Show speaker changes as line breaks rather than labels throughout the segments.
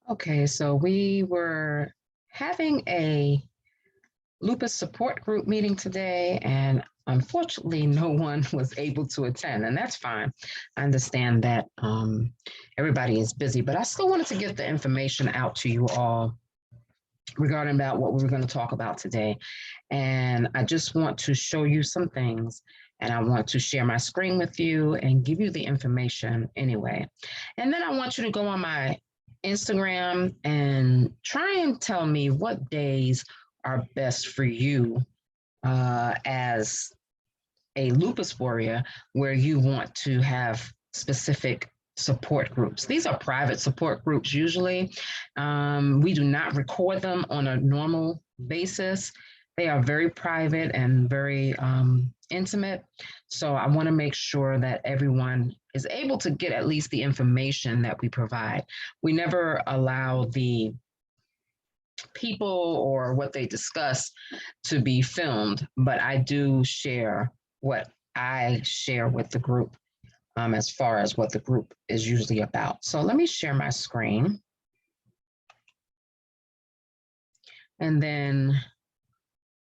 Okay, so we were having a lupus support group meeting today, and unfortunately, no one was able to attend, and that's fine. I understand that everybody is busy, but I still wanted to get the information out to you all regarding about what we were going to talk about today. And I just want to show you some things, and I want to share my screen with you and give you the information anyway. And then I want you to go on my Instagram and try and tell me what days are best for you as a lupus warrior where you want to have specific support groups. These are private support groups usually. We do not record them on a normal basis. They are very private and very intimate. So I want to make sure that everyone is able to get at least the information that we provide. We never allow the people or what they discuss to be filmed, but I do share what I share with the group as far as what the group is usually about. So let me share my screen. And then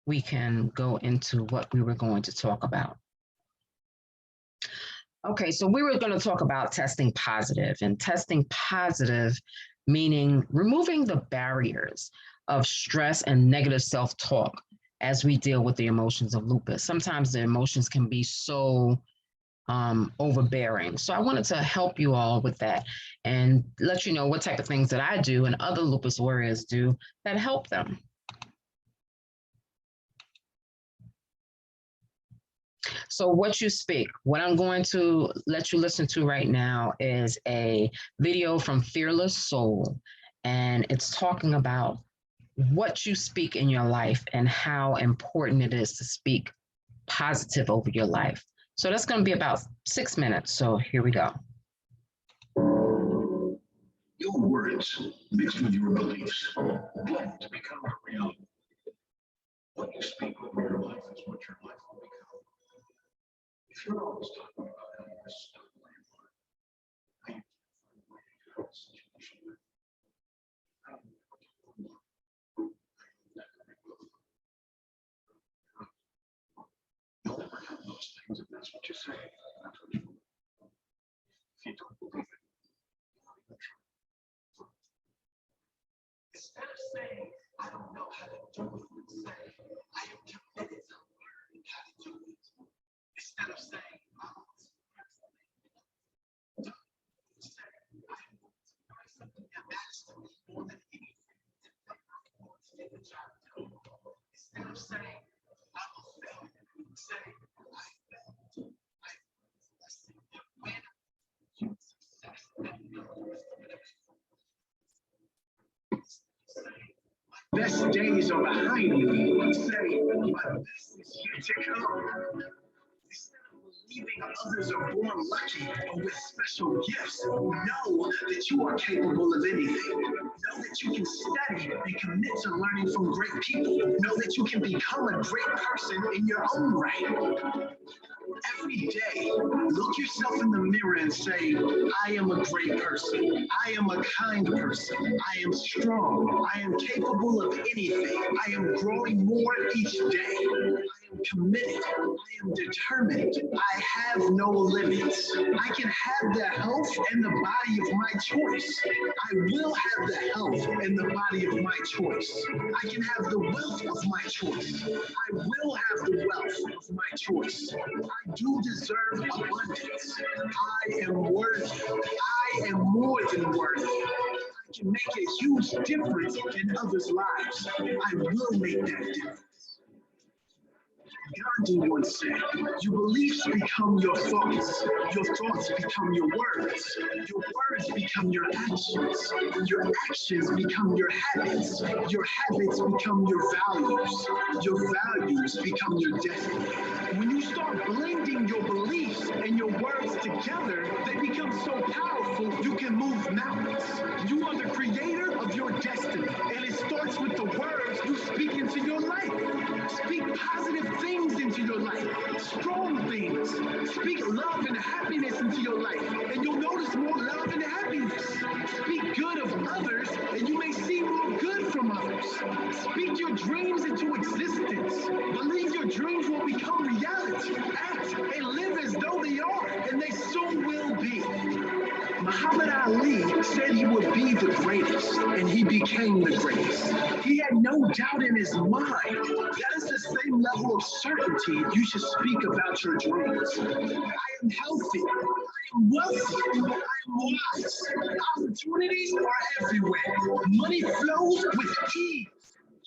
we can go into what we were going to talk about. Okay, so we were going to talk about testing positive, and testing positive meaning removing the barriers of stress and negative self-talk as we deal with the emotions of lupus. Sometimes the emotions can be so overbearing. So I wanted to help you all with that and let you know what type of things that I do and other lupus warriors do that help them. So what you speak, what I'm going to let you listen to right now is a video from Fearless Soul, and it's talking about what you speak in your life and how important it is to speak positive over your life. So that's going to be about 6 minutes. So here we go.
Your words mixed with your beliefs blend to become a reality. What you speak over your life is what your life will become. If you're always talking about how you're stuck where you are, how you can't find a way out of a situation, how you you'll never have those things if that's what you say. That's what you believe. If you don't believe it, you'll not even try. Instead of saying, I don't know how to do it, say, I am committed to learning how to do it. Instead of saying, I want to learn something, say, I want to learn something that matters to me more than anything that I want to take a job doing. Instead of saying, I will fail, say, I failed. I learned a lesson that when you success and know the rest of it. Best days are behind me. Say, my best is yet to come. Instead of believing others are born lucky or with special gifts, know that you are capable of anything. Know that you can study and commit to learning from great people. Know that you can become a great person in your own right. Every day, look yourself in the mirror and say, I am a great person. I am a kind person. I am strong. I am capable of anything. I am growing more each day. I am committed. I am determined. I have no limits. I can have the health and the body of my choice. I will have the health and the body of my choice. I can have the wealth of my choice. I will have the wealth of my choice. I do deserve abundance. I am worthy. I am more than worthy. I can make a huge difference in others' lives. I will make that difference. Gandhi once said, your beliefs become your thoughts become your words become your actions become your habits become your values become your destiny. When you start blending your beliefs and your words together, they become so powerful you can move mountains. You are the creator of your destiny, and it starts with the words you speak into your life. Speak positive things into your life, strong things. Speak love and happiness into your life, and you'll notice more love and happiness. Speak good of others, Speak your dreams into existence. Believe your dreams will become reality. Act and live as though they are, and they soon will be. Muhammad Ali said he would be the greatest, and he became the greatest. He had no doubt in his mind. That is the same level of certainty you should speak about your dreams. I am healthy. I am wealthy. I am wise. Opportunities are everywhere. Money flows with ease.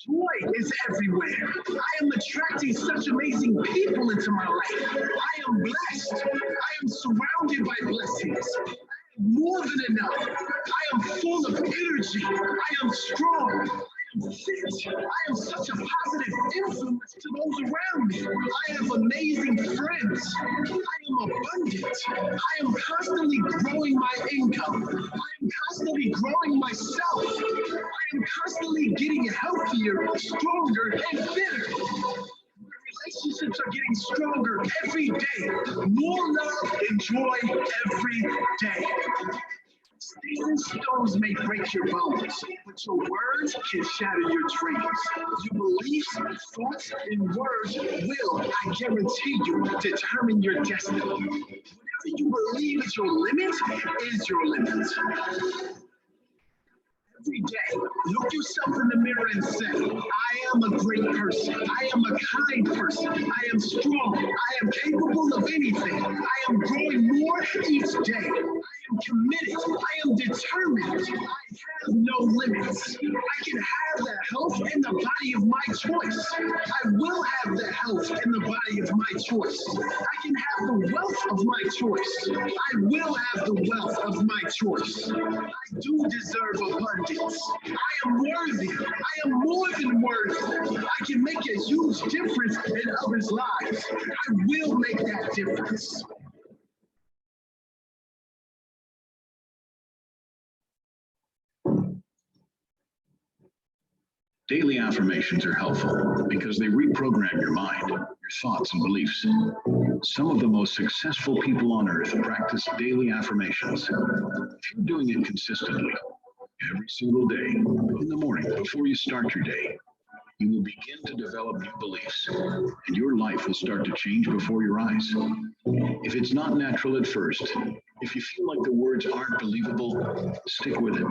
Joy is everywhere. I am attracting such amazing people into my life. I am blessed. I am surrounded by blessings. More than enough. I am full of energy. I am strong. I am fit. I am such a positive influence to those around me. I have amazing friends. I am abundant. I am constantly growing my income. I am constantly growing myself. I am constantly getting healthier, stronger, and fitter. Relationships are getting stronger every day. More love and joy every day. Stepping stones may break your bones, but your words can shatter your dreams. Your beliefs, thoughts, and words will, I guarantee you, determine your destiny. Whatever you believe is your limit is your limit. Every day, look yourself in the mirror and say, I am a great person. I am a kind person. I am strong. I am capable of anything. I am growing more each day. I am committed. I am determined. I have no limits. I can have the health and the body of my choice. I will have the health and the body of my choice. I can have the wealth of my choice. I will have the wealth of my choice. I do deserve abundance. I am worthy. I am more than worthy. I can make a huge difference in others' lives. I will make that difference.
Daily affirmations are helpful because they reprogram your mind, your thoughts, and beliefs. Some of the most successful people on earth practice daily affirmations. If you're doing it consistently, every single day, in the morning, before you start your day, you will begin to develop new beliefs, and your life will start to change before your eyes. If it's not natural at first, if you feel like the words aren't believable, stick with it.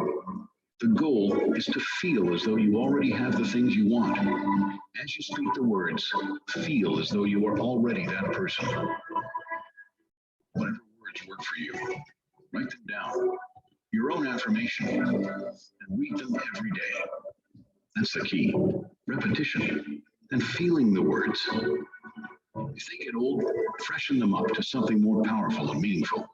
The goal is to feel as though you already have the things you want. As you speak the words, feel as though you are already that person. Whatever words work for you, write them down, your own affirmation, and read them every day. That's the key. Repetition and feeling the words. If they get old, freshen them up to something more powerful and meaningful.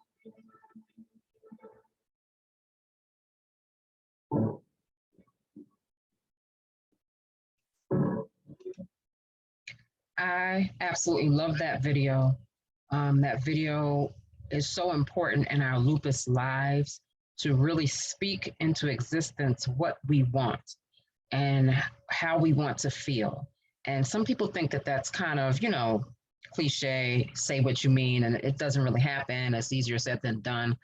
I absolutely love that video. That video is so important in our lupus lives to really speak into existence what we want and how we want to feel. And some people think that that's kind of, cliche, say what you mean, and it doesn't really happen. It's easier said than done.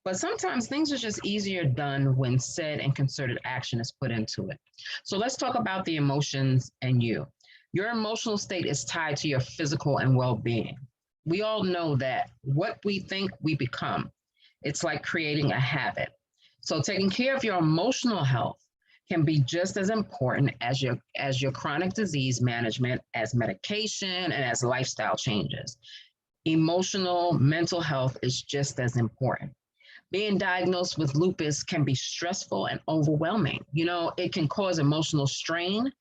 But sometimes things are just easier done when said and concerted action is put into it. So let's talk about the emotions and you. Your emotional state is tied to your physical and well-being. We all know that what we think, we become. It's like creating a habit. So taking care of your emotional health can be just as important as your chronic disease management, as medication, and as lifestyle changes. Emotional, mental health is just as important. Being diagnosed with lupus can be stressful and overwhelming. It can cause emotional strain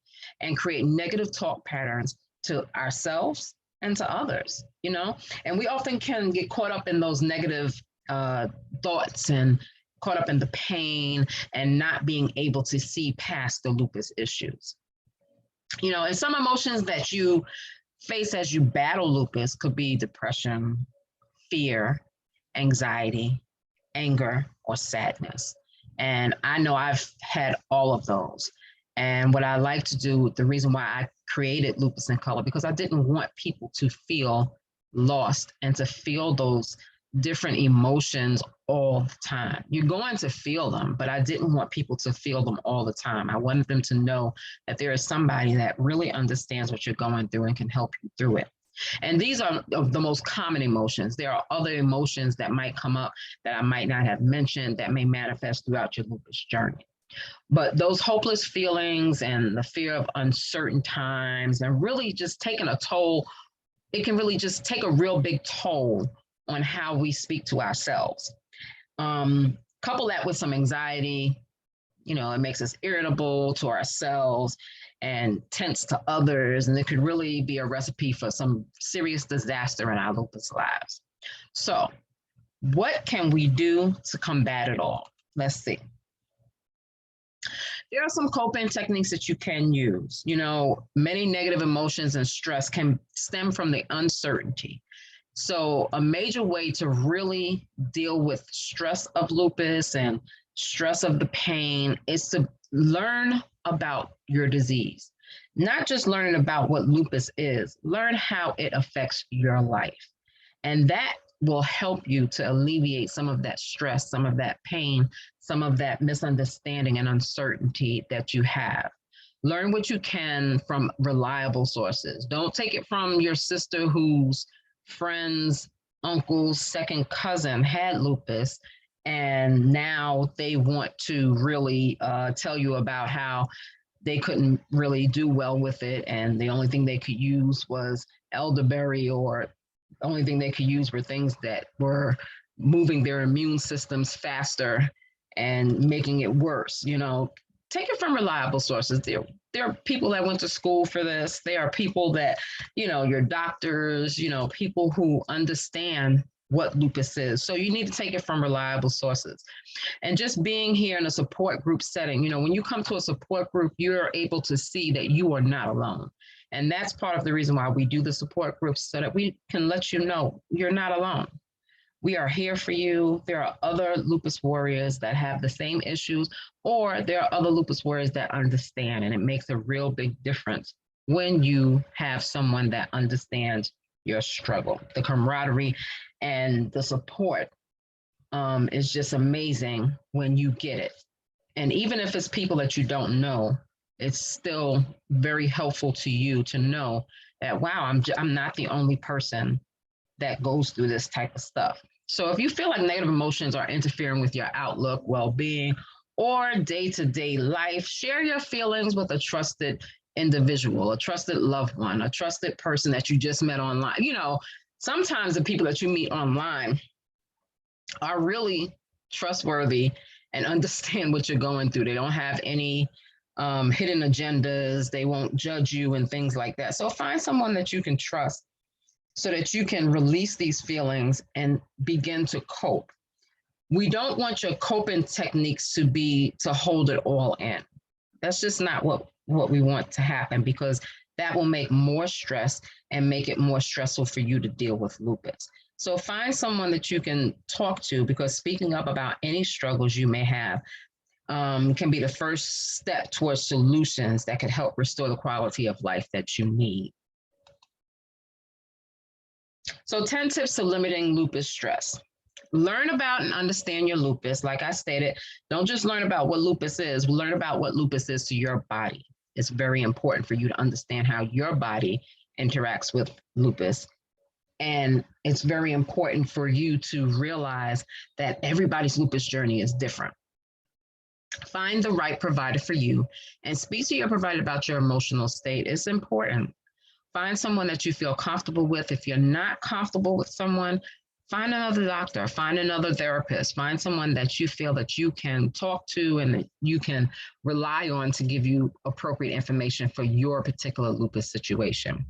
and create negative talk patterns to ourselves and to others, and we often can get caught up in those negative thoughts and caught up in the pain and not being able to see past the lupus issues. And some emotions that you face as you battle lupus could be depression, fear, anxiety, anger, or sadness. And I know I've had all of those. And what I like to do, the reason why I created Lupus in Color, because I didn't want people to feel lost and to feel those different emotions all the time. You're going to feel them, but I didn't want people to feel them all the time. I wanted them to know that there is somebody that really understands what you're going through and can help you through it. And these are the most common emotions. There are other emotions that might come up that I might not have mentioned that may manifest throughout your lupus journey. But those hopeless feelings and the fear of uncertain times and really just taking a toll, it can really just take a real big toll on how we speak to ourselves. Couple that with some anxiety, it makes us irritable to ourselves and tense to others. And it could really be a recipe for some serious disaster in our lupus lives. So what can we do to combat it all? Let's see. There are some coping techniques that you can use. Many negative emotions and stress can stem from the uncertainty. So a major way to really deal with stress of lupus and stress of the pain is to learn about your disease. Not just learning about what lupus is, learn how it affects your life. And that will help you to alleviate some of that stress, some of that pain, some of that misunderstanding and uncertainty that you have. Learn what you can from reliable sources. Don't take it from your sister whose friend's uncle's second cousin had lupus, and now they want to really tell you about how they couldn't really do well with it, and the only thing they could use was elderberry, or the only thing they could use were things that were moving their immune systems faster and making it worse. Take it from reliable sources. There are people that went to school for this. There are people that, your doctors, people who understand what lupus is. So you need to take it from reliable sources. And just being here in a support group setting, when you come to a support group, you're able to see that you are not alone. And that's part of the reason why we do the support groups, so that we can let you know you're not alone. We are here for you. There are other lupus warriors that have the same issues, or there are other lupus warriors that understand, and it makes a real big difference when you have someone that understands your struggle. The camaraderie and the support is just amazing when you get it. And even if it's people that you don't know, it's still very helpful to you to know that, wow, I'm not the only person that goes through this type of stuff. So if you feel like negative emotions are interfering with your outlook, well-being, or day-to-day life, share your feelings with a trusted individual, a trusted loved one, a trusted person that you just met online. Sometimes the people that you meet online are really trustworthy and understand what you're going through. They don't have any hidden agendas. They won't judge you and things like that. So find someone that you can trust, so that you can release these feelings and begin to cope. We don't want your coping techniques to be to hold it all in. That's just not what we want to happen, because that will make more stress and make it more stressful for you to deal with lupus. So find someone that you can talk to, because speaking up about any struggles you may have can be the first step towards solutions that could help restore the quality of life that you need. So 10 tips to limiting lupus stress. Learn about and understand your lupus. Like I stated, don't just learn about what lupus is, learn about what lupus is to your body. It's very important for you to understand how your body interacts with lupus. And it's very important for you to realize that everybody's lupus journey is different. Find the right provider for you and speak to your provider about your emotional state. It's important. Find someone that you feel comfortable with. If you're not comfortable with someone, find another doctor, find another therapist, find someone that you feel that you can talk to and that you can rely on to give you appropriate information for your particular lupus situation.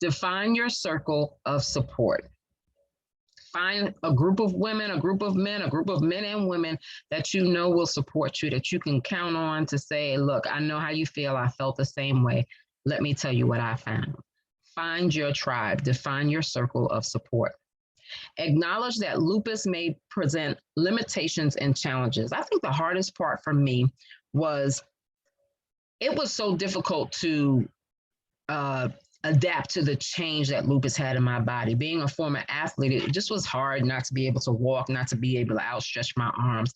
Define your circle of support. Find a group of women, a group of men, a group of men and women that you know will support you, that you can count on to say, look, I know how you feel. I felt the same way. Let me tell you what I found. Find your tribe. Define your circle of support. Acknowledge that lupus may present limitations and challenges. I think the hardest part for me was it was so difficult to adapt to the change that lupus had in my body. Being a former athlete, it just was hard not to be able to walk, not to be able to outstretch my arms.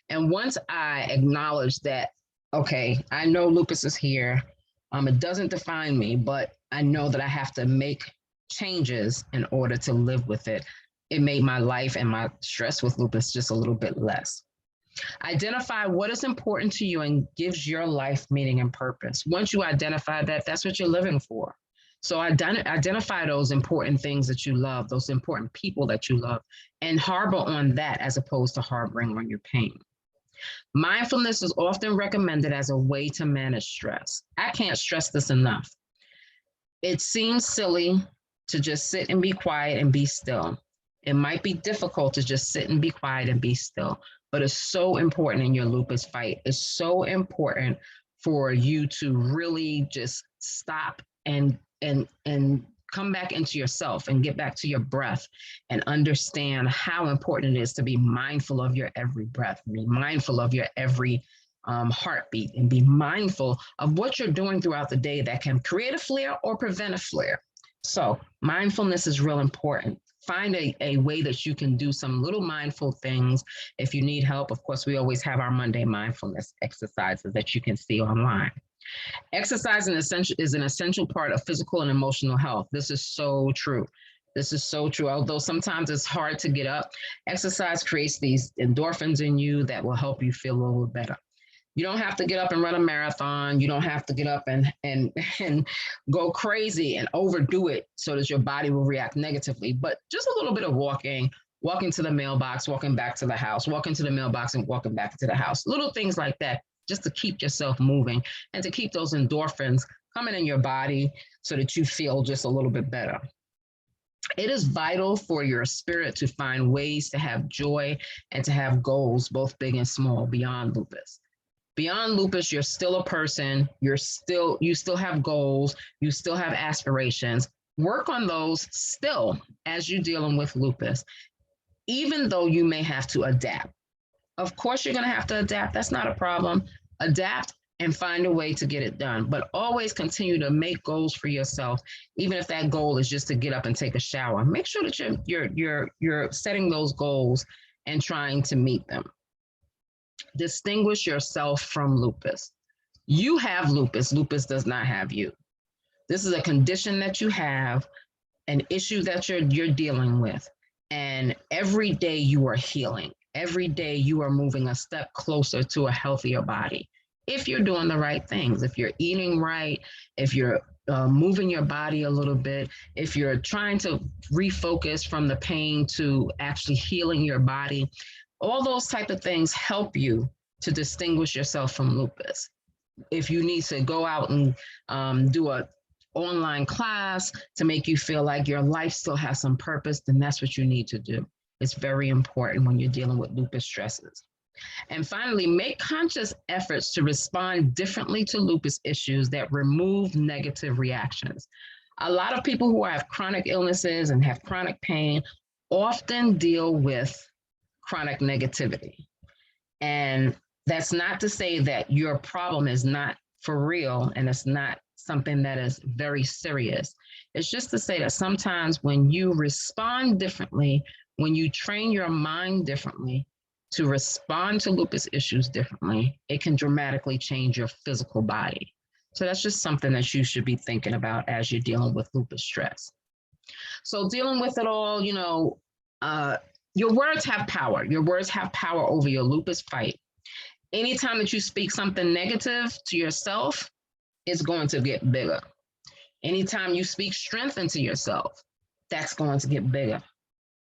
And once I acknowledged that, okay, I know lupus is here. It doesn't define me, but I know that I have to make changes in order to live with it. It made my life and my stress with lupus just a little bit less. Identify what is important to you and gives your life meaning and purpose. Once you identify that, that's what you're living for. So identify those important things that you love, those important people that you love, and harbor on that as opposed to harboring on your pain. Mindfulness is often recommended as a way to manage stress. I can't stress this enough. It seems silly to just sit and be quiet and be still. It might be difficult to just sit and be quiet and be still, but it's so important in your lupus fight. It's so important for you to really just stop and come back into yourself and get back to your breath and understand how important it is to be mindful of your every breath, be mindful of your every heartbeat, and be mindful of what you're doing throughout the day that can create a flare or prevent a flare. So mindfulness is real important. Find a way that you can do some little mindful things. If you need help, of course, we always have our Monday mindfulness exercises that you can see online. Exercise is an essential part of physical and emotional health. This is so true. This is so true. Although sometimes it's hard to get up, exercise creates these endorphins in you that will help you feel a little better. You don't have to get up and run a marathon. You don't have to get up and go crazy and overdo it so that your body will react negatively. But just a little bit of walking to the mailbox, walking back to the house, walking to the mailbox and walking back to the house. Little things like that, just to keep yourself moving and to keep those endorphins coming in your body so that you feel just a little bit better. It is vital for your spirit to find ways to have joy and to have goals, both big and small, beyond lupus. Beyond lupus, you're still a person. You still have goals. You still have aspirations. Work on those still as you're dealing with lupus, even though you may have to adapt. Of course, you're going to have to adapt. That's not a problem. Adapt and find a way to get it done. But always continue to make goals for yourself, even if that goal is just to get up and take a shower. Make sure that you're setting those goals and trying to meet them. Distinguish yourself from lupus. You have lupus. Lupus does not have you. This is a condition that you have, an issue that you're dealing with. And every day you are healing. Every day you are moving a step closer to a healthier body. If you're doing the right things, if you're eating right, if you're moving your body a little bit, if you're trying to refocus from the pain to actually healing your body, all those type of things help you to distinguish yourself from lupus. If you need to go out and do an online class to make you feel like your life still has some purpose, then that's what you need to do. It's very important when you're dealing with lupus stresses. And finally, make conscious efforts to respond differently to lupus issues that remove negative reactions. A lot of people who have chronic illnesses and have chronic pain often deal with chronic negativity. And that's not to say that your problem is not for real and it's not something that is very serious. It's just to say that sometimes when you respond differently, when you train your mind differently to respond to lupus issues differently, it can dramatically change your physical body. So that's just something that you should be thinking about as you're dealing with lupus stress. So dealing with it all, your words have power. Your words have power over your lupus fight. Anytime that you speak something negative to yourself, it's going to get bigger. Anytime you speak strength into yourself, that's going to get bigger.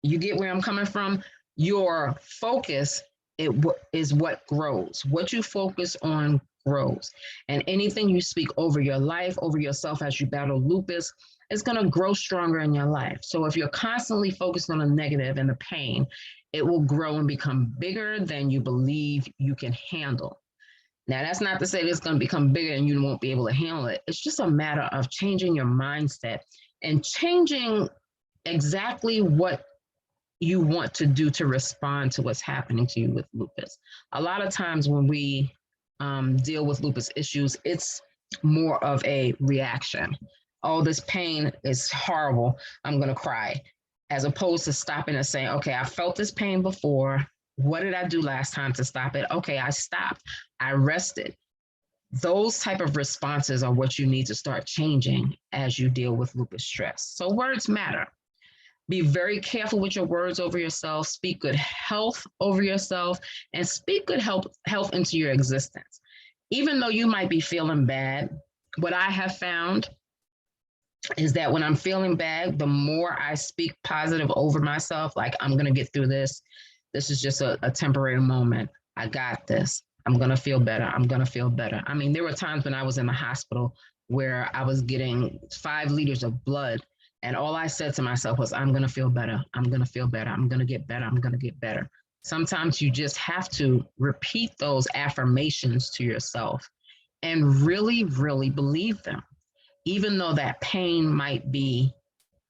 You get where I'm coming from? Your focus is what grows. What you focus on grows. And anything you speak over your life, over yourself as you battle lupus, is going to grow stronger in your life. So if you're constantly focused on the negative and the pain, it will grow and become bigger than you believe you can handle. Now, that's not to say it's going to become bigger and you won't be able to handle it. It's just a matter of changing your mindset and changing exactly what you want to do to respond to what's happening to you with lupus. A lot of times when we deal with lupus issues, it's more of a reaction. oh, this pain is horrible, I'm going to cry, as opposed to stopping and saying, okay, I felt this pain before. What did I do last time to stop it? Okay, I stopped. I rested. Those type of responses are what you need to start changing as you deal with lupus stress. So words matter. Be very careful with your words over yourself. Speak good health over yourself, and speak good health into your existence. Even though you might be feeling bad, what I have found is that when I'm feeling bad, the more I speak positive over myself, like I'm going to get through this. This is just a temporary moment. I got this. I'm going to feel better. I'm going to feel better. I mean, there were times when I was in the hospital where I was getting 5 liters of blood. And all I said to myself was, I'm going to feel better. I'm going to feel better. I'm going to get better. I'm going to get better. Sometimes you just have to repeat those affirmations to yourself and really, really believe them. Even though that pain might be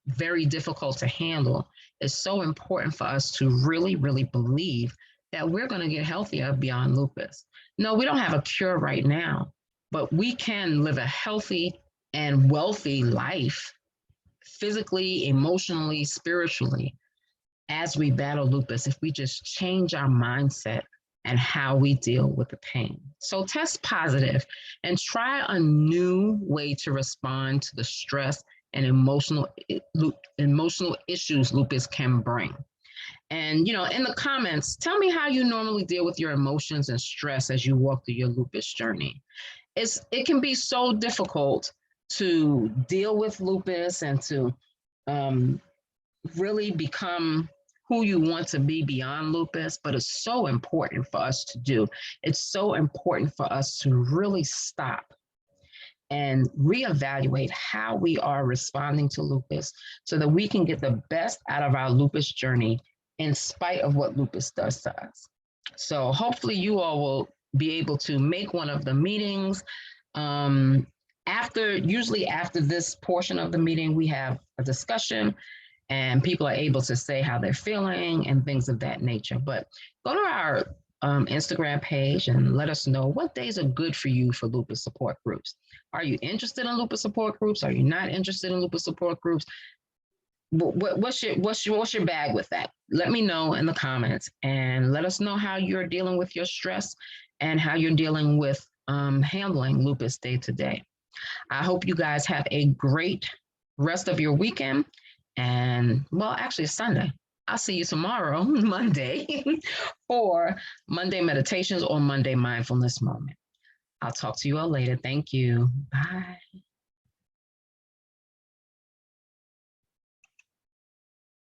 very difficult to handle, it's so important for us to really, really believe that we're going to get healthier beyond lupus. No, we don't have a cure right now, but we can live a healthy and wealthy life physically, emotionally, spiritually, as we battle lupus, if we just change our mindset and how we deal with the pain. So test positive and try a new way to respond to the stress and emotional issues lupus can bring. And, you know, in the comments, tell me how you normally deal with your emotions and stress as you walk through your lupus journey. It can be so difficult to deal with lupus and to really become who you want to be beyond lupus, but it's so important for us to do. It's so important for us to really stop and reevaluate how we are responding to lupus so that we can get the best out of our lupus journey in spite of what lupus does to us. So hopefully you all will be able to make one of the meetings. Usually after this portion of the meeting, we have a discussion and people are able to say how they're feeling and things of that nature. But go to our Instagram page and let us know what days are good for you for lupus support groups. Are you interested in lupus support groups? Are you not interested in lupus support groups? What's your bag with that? Let me know in the comments and let us know how you're dealing with your stress and how you're dealing with handling lupus day to day. I hope you guys have a great rest of your weekend. And well, actually Sunday. I'll see you tomorrow, Monday, for Monday meditations or Monday mindfulness moment. I'll talk to you all later. Thank you. Bye.